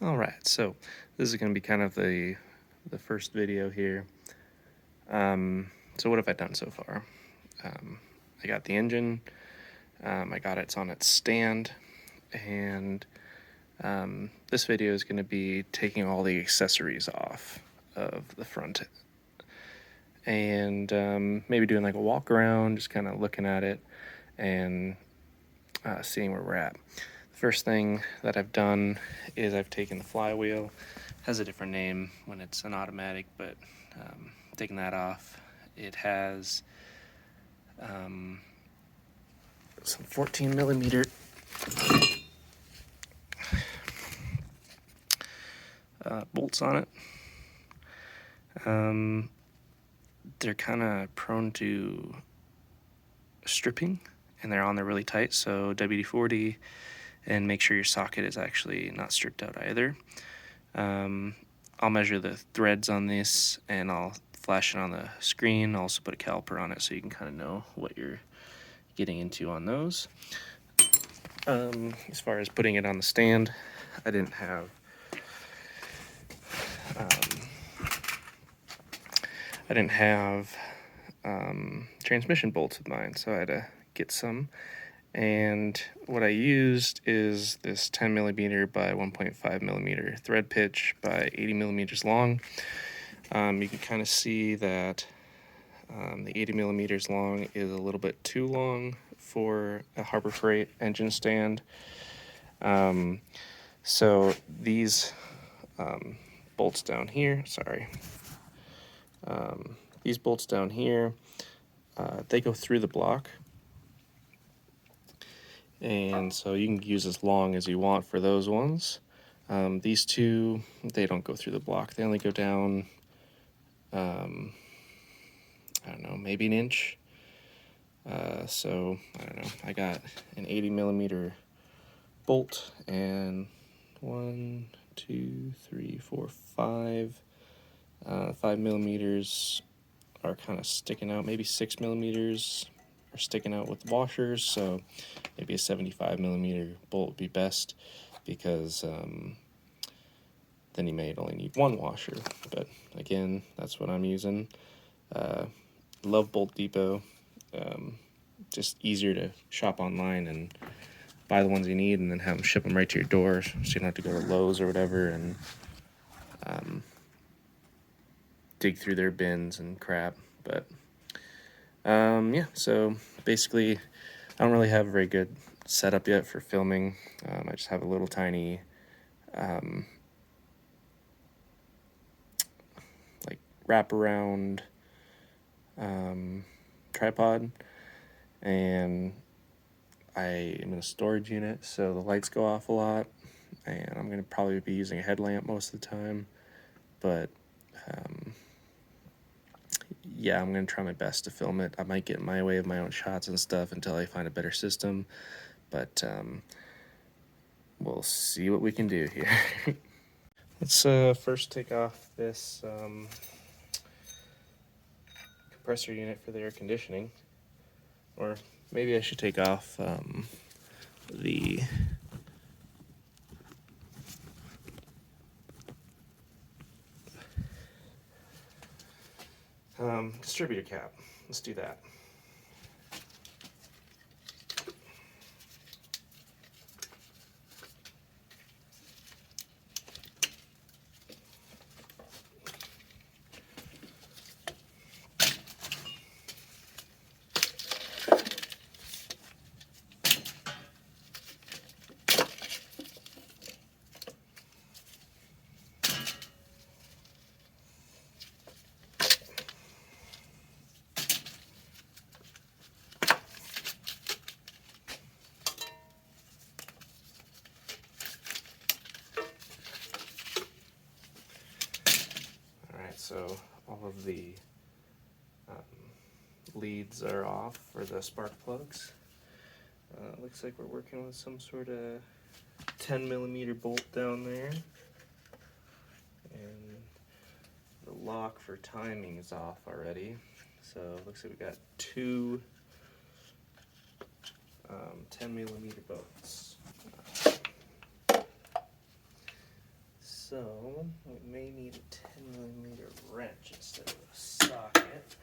Alright, so this is going to be kind of the first video here. So what have I done so far? I got the engine, I got it's on its stand, and this video is going to be taking all the accessories off of the front and maybe doing like a walk around, just kind of looking at it and seeing where we're at. The first thing that I've done is I've taken the flywheel. It has a different name when it's an automatic, but taking that off. It has some 14 millimeter bolts on it. They're kind of prone to stripping, and they're on there really tight, so WD-40, and make sure your socket is actually not stripped out either. I'll measure the threads on this, and I'll flash it on the screen. I'll also put a caliper on it so you can kind of know what you're getting into on those. As far as putting it on the stand, I didn't have transmission bolts with mine, so I had to get some. And what I used is this 10 millimeter by 1.5 millimeter thread pitch by 80 millimeters long. You can kind of see that the 80 millimeters long is a little bit too long for a Harbor Freight engine stand. So these bolts down here, these bolts down here, they go through the block. And so you can use as long as you want for those ones. These two, they don't go through the block. They only go down, I don't know, maybe an inch. So, I don't know, I got an 80 millimeter bolt and 1, 2, 3, 4, 5. 5 millimeters are kind of sticking out, maybe 6 millimeters are sticking out with washers, so maybe a 75 millimeter bolt would be best, because then you may only need one washer. But again, that's what I'm using. Love Bolt Depot. Just easier to shop online and buy the ones you need and then have them ship them right to your door, so you don't have to go to Lowe's or whatever and dig through their bins and crap. But yeah, so basically I don't really have a very good setup yet for filming. I just have a little tiny like wraparound tripod, and I am in a storage unit, so the lights go off a lot, and I'm going to probably be using a headlamp most of the time. But yeah, I'm going to try my best to film it. I might get in my way of my own shots and stuff until I find a better system, but we'll see what we can do here. Let's first take off this compressor unit for the air conditioning, or maybe I should take off the distributor cap. Let's do that. So all of the leads are off for the spark plugs. Looks like we're working with some sort of 10mm bolt down there. And the lock for timing is off already. So it looks like we got two 10mm bolts. So we may need a 10mm wrench instead of a socket.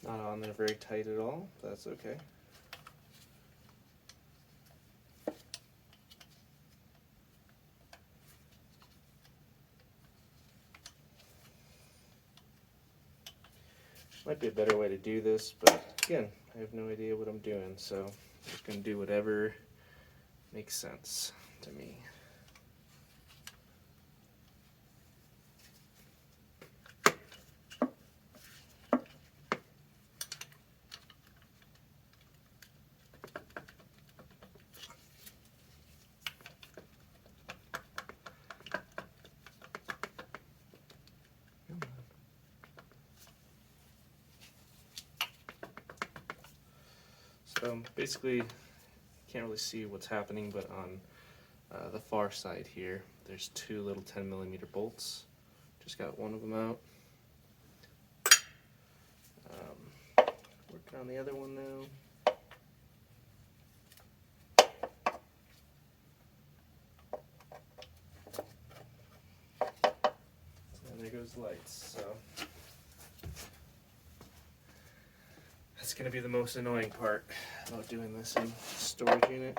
Not on there very tight at all, but that's okay. Might be a better way to do this, but again, I have no idea what I'm doing, so I'm just going to do whatever makes sense to me. So basically, you can't really see what's happening, but on the far side here, there's two little 10mm bolts. Just got one of them out. Working on the other one now. And there goes the lights. So that's going to be the most annoying part about doing this in storage unit.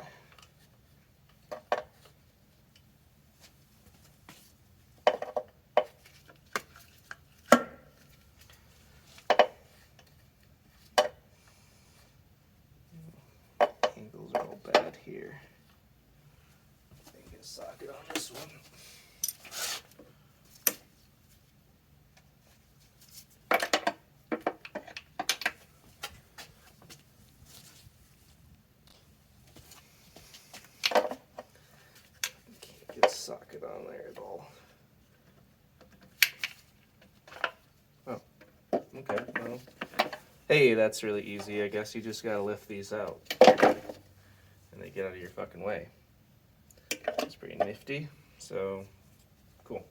Angles are all bad here. Get a socket on this one. Can't get a socket on there at all. Oh, okay, well, hey, that's really easy. I guess you just gotta lift these out and they get out of your fucking way. It's pretty nifty, so cool.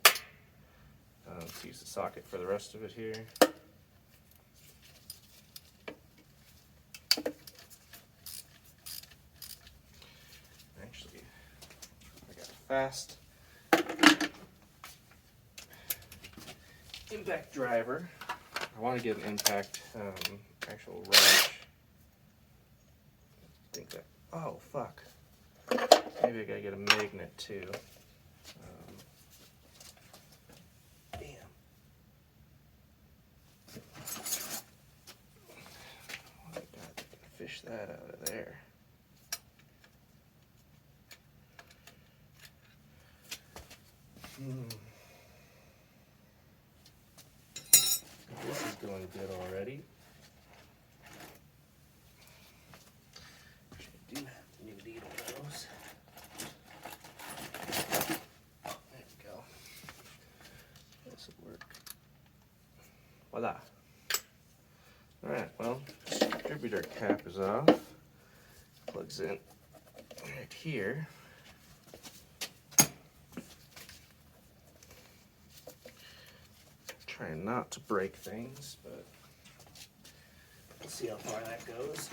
Let's use the socket for the rest of it here. Actually, I got a fast impact driver. I want to get an impact actual wrench. I think that, oh fuck. Maybe I gotta get a magnet too. Damn. Oh my god, fish that out of there. This is going good already. I do have a new needle nose. There we go. This will work. Voila. Alright, well, distributor cap is off. Plugs in right here. Trying not to break things, but we'll see how far that goes.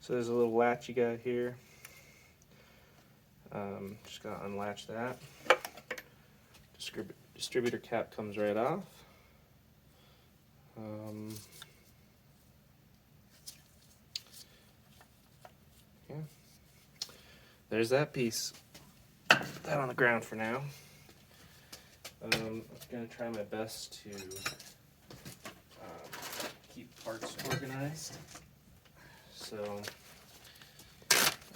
So there's a little latch you got here. Just gotta unlatch that. Distributor cap comes right off. Yeah. There's that piece. Put that on the ground for now. I'm gonna try my best to keep parts organized. So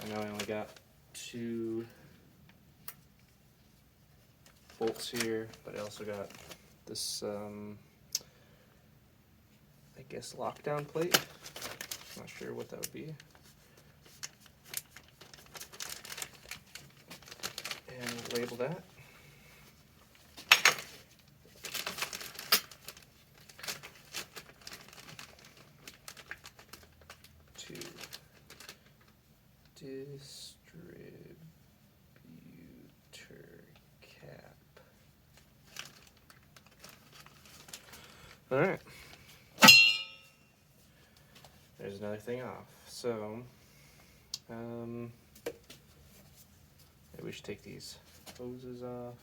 I know I only got 2 bolts here, but I also got this, I guess, lockdown plate. Not sure what that would be. And we'll label that. To distributor cap. All right. There's another thing off. So, maybe we should take these hoses off.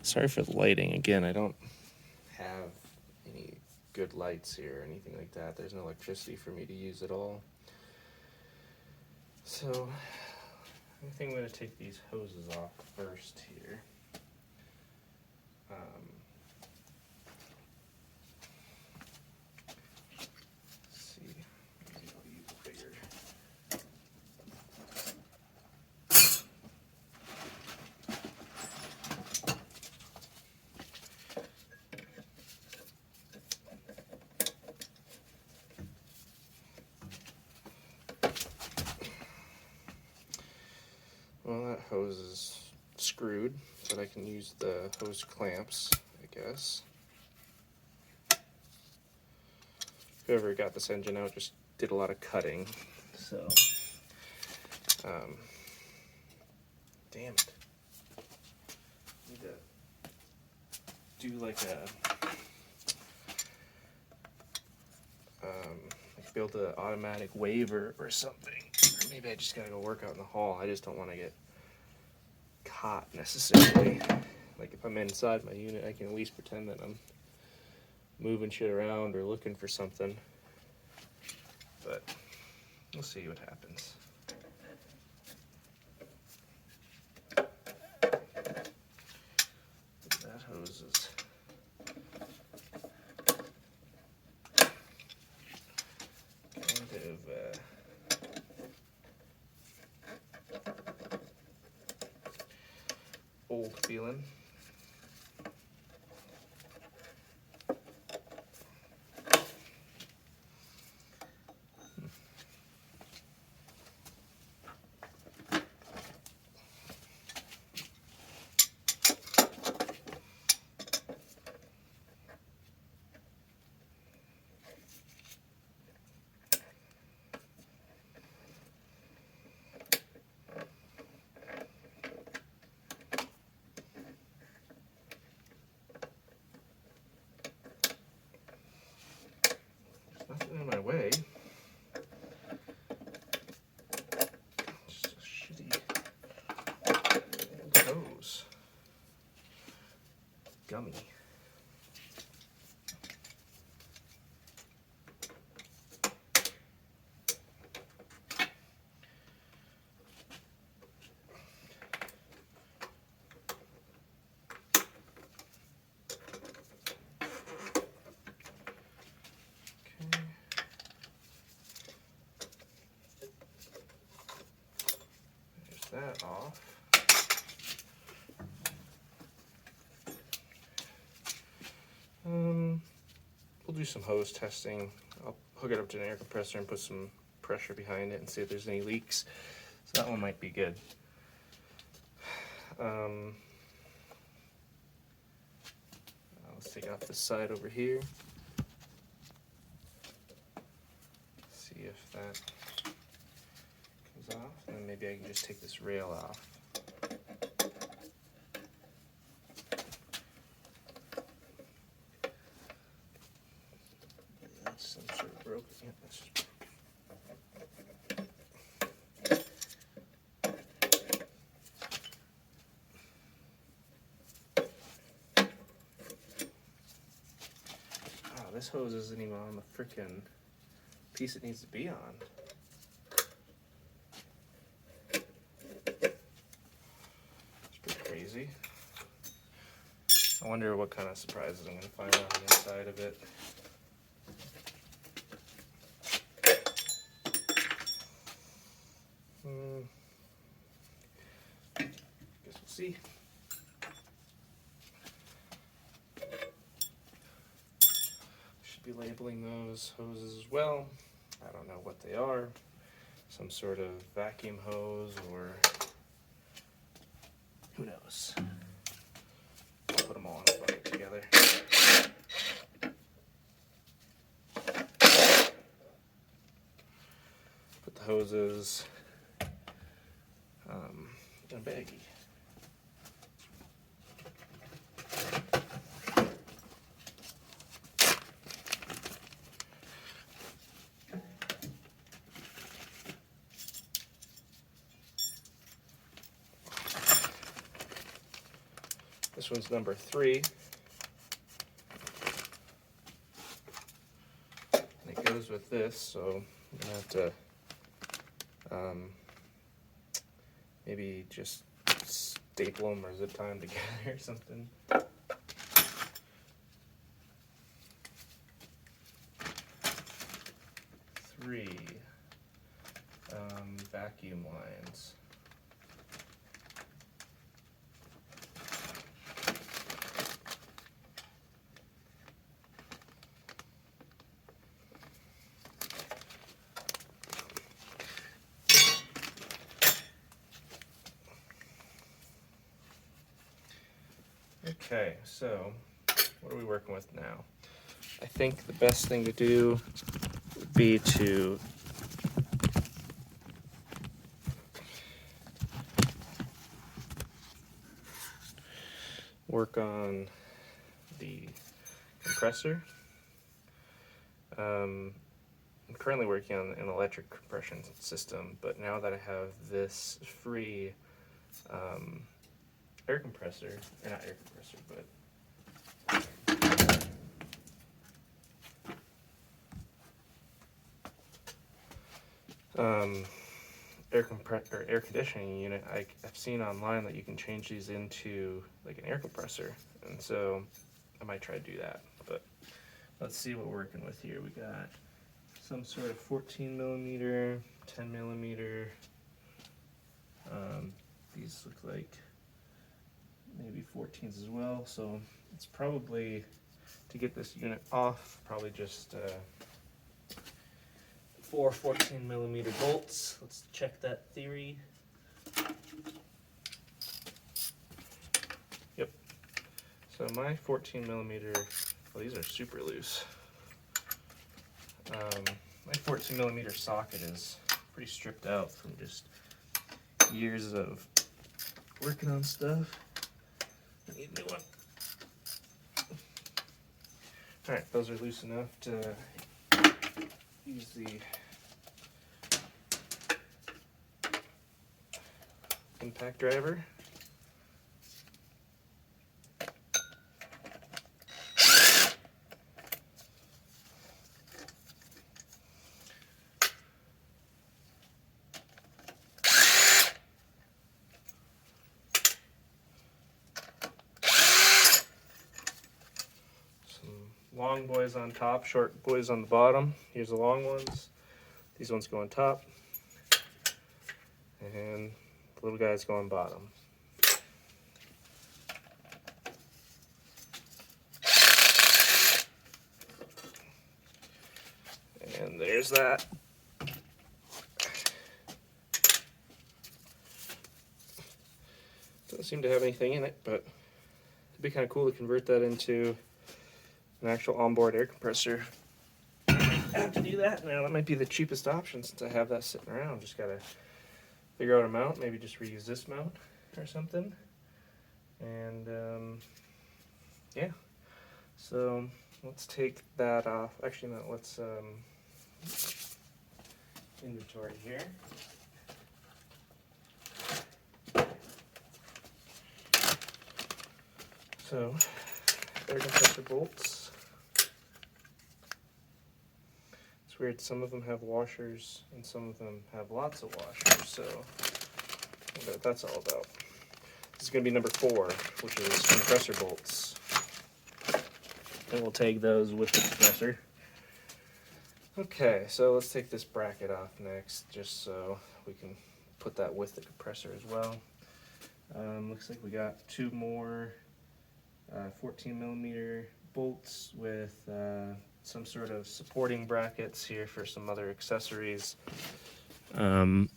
Sorry for the lighting. Again, I don't have any good lights here or anything like that. There's no electricity for me to use at all. So, I think I'm going to take these hoses off first here. Let's see, maybe I'll use a bigger. Well, that hose is screwed, but I can use the hose clamps, I guess. Whoever got this engine out just did a lot of cutting, so damn it. Need to do like build an automatic waiver or something. Or maybe I just gotta go work out in the hall. I just don't want to get caught necessarily. Like if I'm inside my unit, I can at least pretend that I'm moving shit around or looking for something. But we'll see what happens. That hose is kind of old feeling. Nothing in my way. Just a shitty hose. Gummy. That off. We'll do some hose testing. I'll hook it up to an air compressor and put some pressure behind it and see if there's any leaks. So that one might be good. Let's take off this side over here. See if that off, and then maybe I can just take this rail off. That's some sort of broken. Yeah, that's just broken. Oh, this hose isn't even on the frickin' piece it needs to be on. I wonder what kind of surprises I'm going to find on the inside of it. Guess we'll see. Should be labeling those hoses as well. I don't know what they are. Some sort of vacuum hose or who knows. I'll put them all in a bucket together. Put the hoses in a baggie. This one's number 3. And it goes with this, so I'm gonna have to maybe just staple them or zip tie them together or something. 3 vacuum lines. Okay, so what are we working with now? I think the best thing to do would be to work on the compressor. I'm currently working on an electric compression system, but now that I have this free air compressor, or not air compressor, but air conditioning unit, I've seen online that you can change these into like an air compressor, and so I might try to do that. But let's see what we're working with here. We got some sort of 14 millimeter, 10 millimeter. These look like maybe 14s as well, so it's probably, to get this unit off, probably just 4 14 millimeter bolts. Let's check that theory. Yep. So my 14 millimeter, well, these are super loose. My 14 millimeter socket is pretty stripped out from just years of working on stuff. I need a new one. Alright, those are loose enough to use the impact driver. Long boys on top, short boys on the bottom. Here's the long ones. These ones go on top, and the little guys go on bottom. And there's that. Doesn't seem to have anything in it, but it'd be kind of cool to convert that into an actual onboard air compressor. I have to do that now. That might be the cheapest option since I have that sitting around. Just gotta figure out a mount, maybe just reuse this mount or something. And yeah, so let's take that off. Actually, no, let's inventory here. So air compressor bolts. It's weird, some of them have washers and some of them have lots of washers, so I wonder what that's all about. This is going to be number 4, which is compressor bolts. and we'll tag those with the compressor. Okay, so let's take this bracket off next, just so we can put that with the compressor as well. Looks like we got 2 more 14 millimeter bolts with some sort of supporting brackets here for some other accessories. And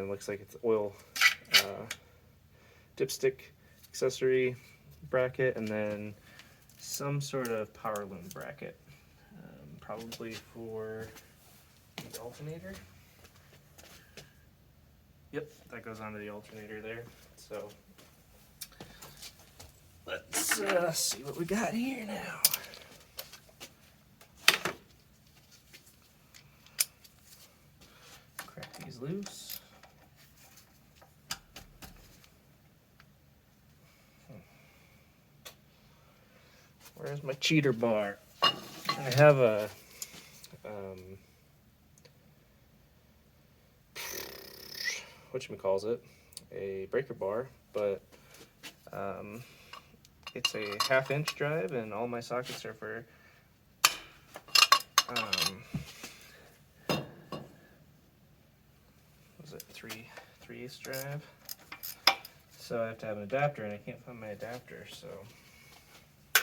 looks like it's oil dipstick accessory bracket, and then some sort of power loom bracket, probably for the alternator. Yep, that goes onto the alternator there. So let's see what we got here now. Crack these loose. Where's my cheater bar? I have a whatchamacallit, a breaker bar, but it's a 1/2-inch drive, and all my sockets are for was it 3/8 drive? So I have to have an adapter, and I can't find my adapter, so I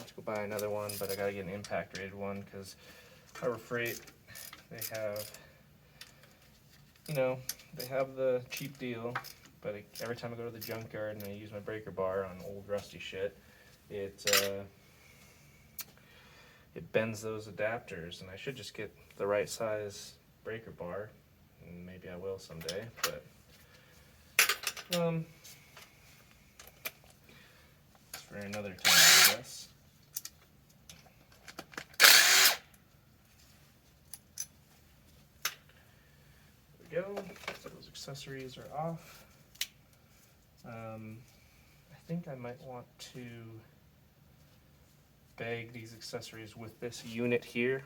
have to go buy another one, but I gotta get an impact rated one because Harbor Freight, they have, you know, they have the cheap deal, but every time I go to the junkyard and I use my breaker bar on old rusty shit, it bends those adapters, and I should just get the right size breaker bar, and maybe I will someday, but it's for another time, I guess. There we go. So those accessories are off. I think I might want to bag these accessories with this unit here,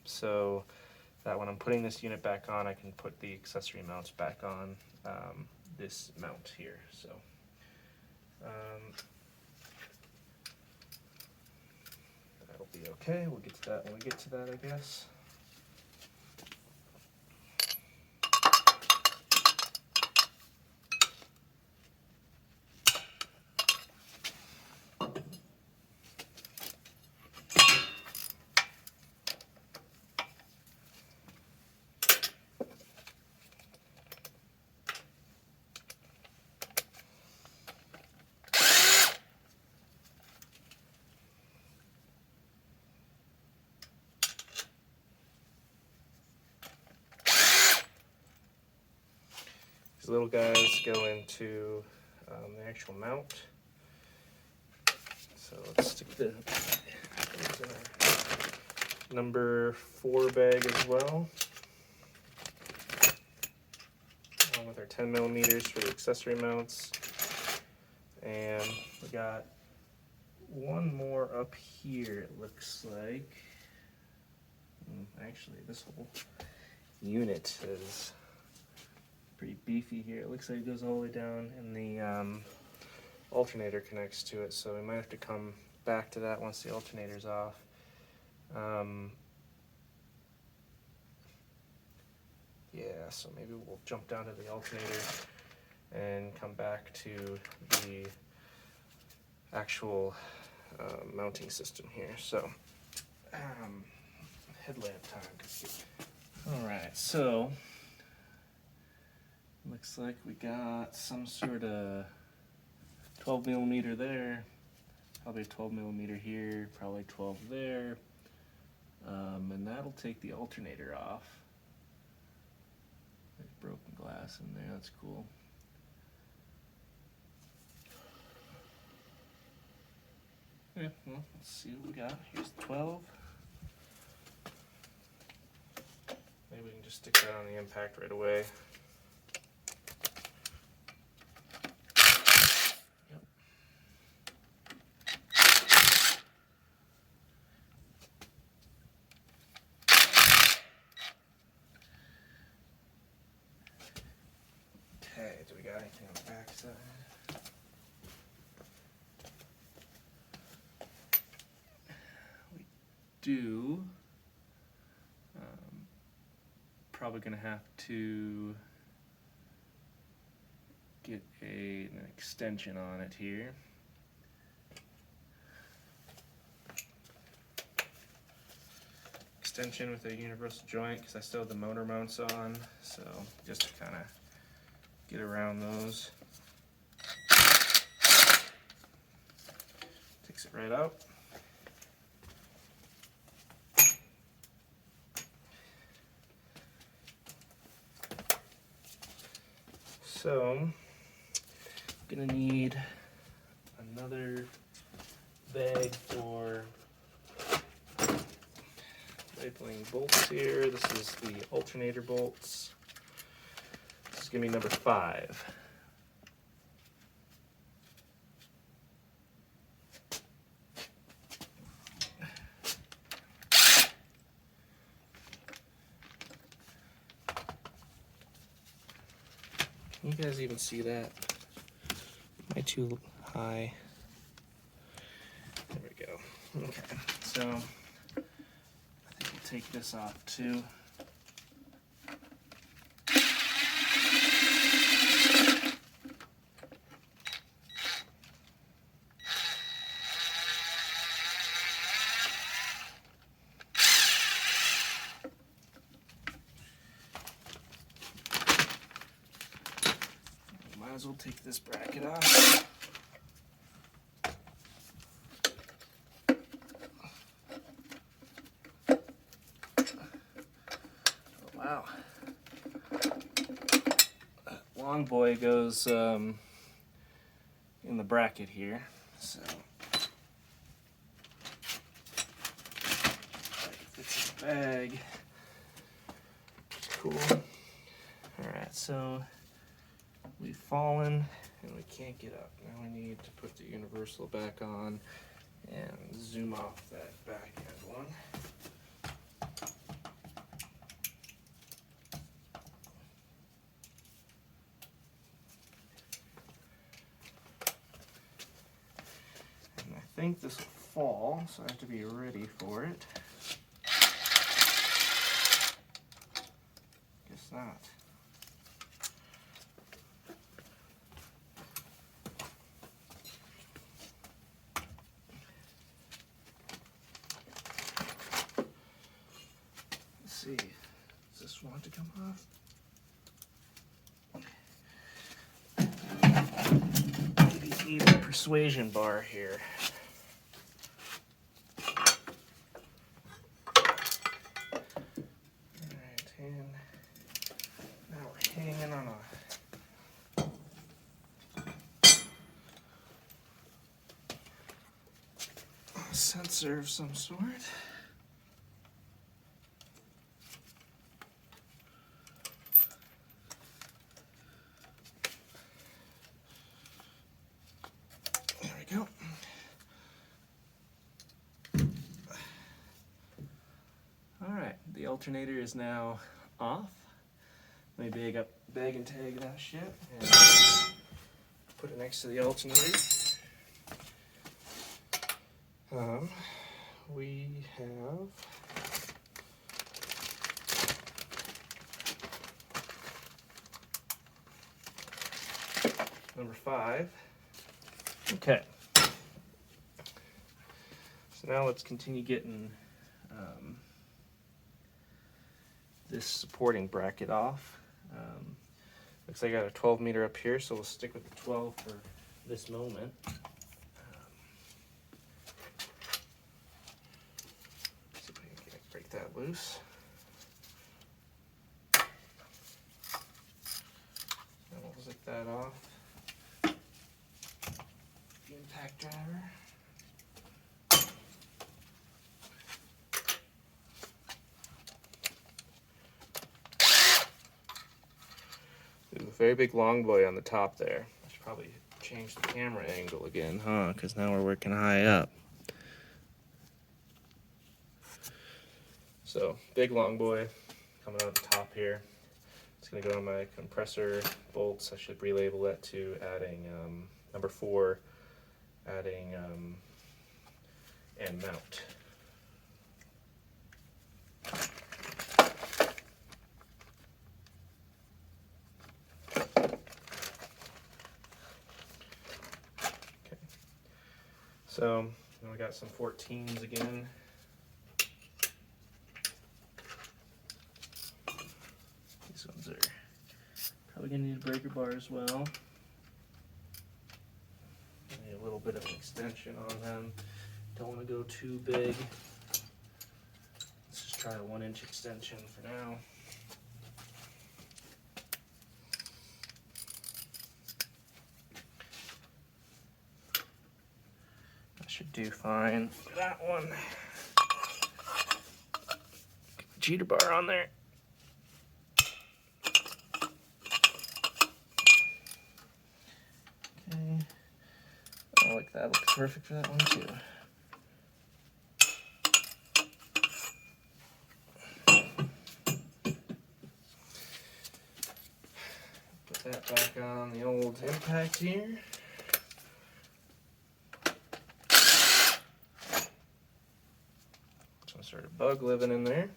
so that when I'm putting this unit back on, I can put the accessory mounts back on this mount here. So that'll be okay. We'll get to that when we get to that, I guess. These little guys go into the actual mount. So let's stick the in our number 4 bag as well, along with our 10 millimeters for the accessory mounts. And we got one more up here, it looks like. Actually, this whole unit is pretty beefy here. It looks like it goes all the way down, and the alternator connects to it, so we might have to come back to that once the alternator's off. Yeah, so maybe we'll jump down to the alternator and come back to the actual mounting system here. So headlamp time. Alright, so looks like we got some sort of 12 millimeter there, probably a 12 millimeter here, probably 12 there, and that'll take the alternator off. There's broken glass in there, that's cool. Yeah, well, let's see what we got. Here's the 12. Maybe we can just stick that on the impact right away. Yep. Okay, do we got anything on the back side? do, probably going to have to get an extension on it here. Extension with a universal joint because I still have the motor mounts on, so just to kind of get around those. Takes it right out. So I'm gonna need another bag for labeling bolts here. This is the alternator bolts. This is gonna be number 5. Can you guys even see that? Am I too high? There we go. Okay, so I think we'll take this off too. Might as well take this bracket off. Oh, wow. That long boy goes in the bracket here, so fits in the bag. Cool. Alright, so we've fallen and we can't get up. Now we need to put the universal back on and zoom off that back end one. And I think this will fall, so I have to be ready for it. Guess not. See, does this want to come off? Maybe need a persuasion bar here. Alright, and now we're hanging on a sensor of some sort. Go. Alright, the alternator is now off. Let me bag and tag that shit and put it next to the alternator. We have number 5. Okay. So now let's continue getting this supporting bracket off. Looks like I got a 12 meter up here, so we'll stick with the 12 for this moment. See if I can break that loose. And we'll zip that off. The impact driver. Very big long boy on the top there. I should probably change the camera angle again, huh? Because now we're working high up. So, big long boy coming out the top here. It's going to go on my compressor bolts. I should relabel that to adding number 4, adding end mount. So now we got some 14s again. These ones are probably gonna need a breaker bar as well. Need a little bit of an extension on them. Don't want to go too big. Let's just try a 1-inch extension for now. That should do fine for that one. Cheater bar on there. Okay. I like that. Looks perfect for that one too. Put that back on the old impact here. Some sort of bug living in there.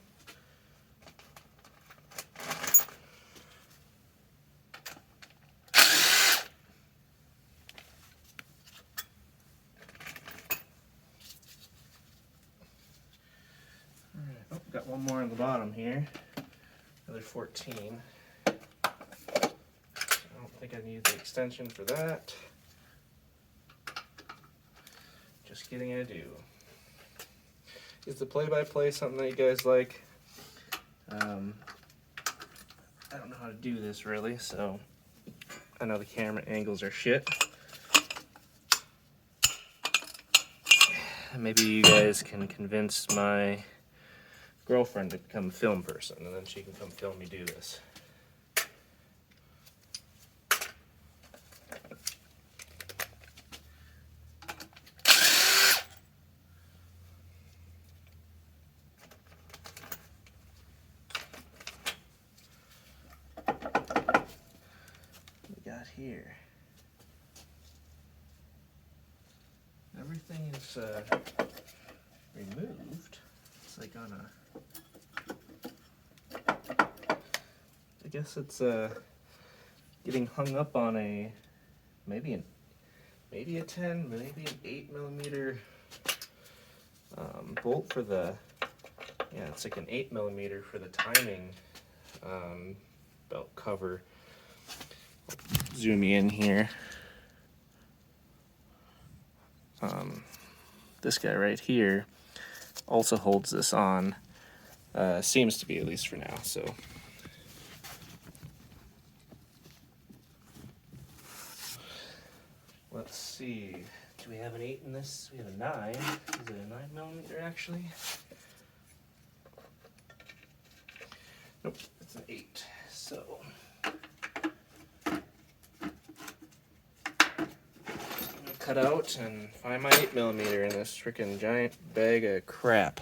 Oh, got one more on the bottom here. Another 14. I don't think I need the extension for that. Just kidding, I do. Is the play-by-play something that you guys like? I don't know how to do this really, so I know the camera angles are shit. Maybe you guys can convince my girlfriend to become a film person, and then she can come film me do this. What we got here? Everything is removed. It's like on a, I guess it's getting hung up on a maybe a 10, maybe an 8mm bolt for the, yeah, it's like an 8mm for the timing belt cover. Zoom you in here. This guy right here also holds this on. Seems to be, at least for now. So let's see. Do we have an 8 in this? We have a 9. Is it a 9mm actually? Nope, it's an 8. So cut out and find my 8mm in this freaking giant bag of crap.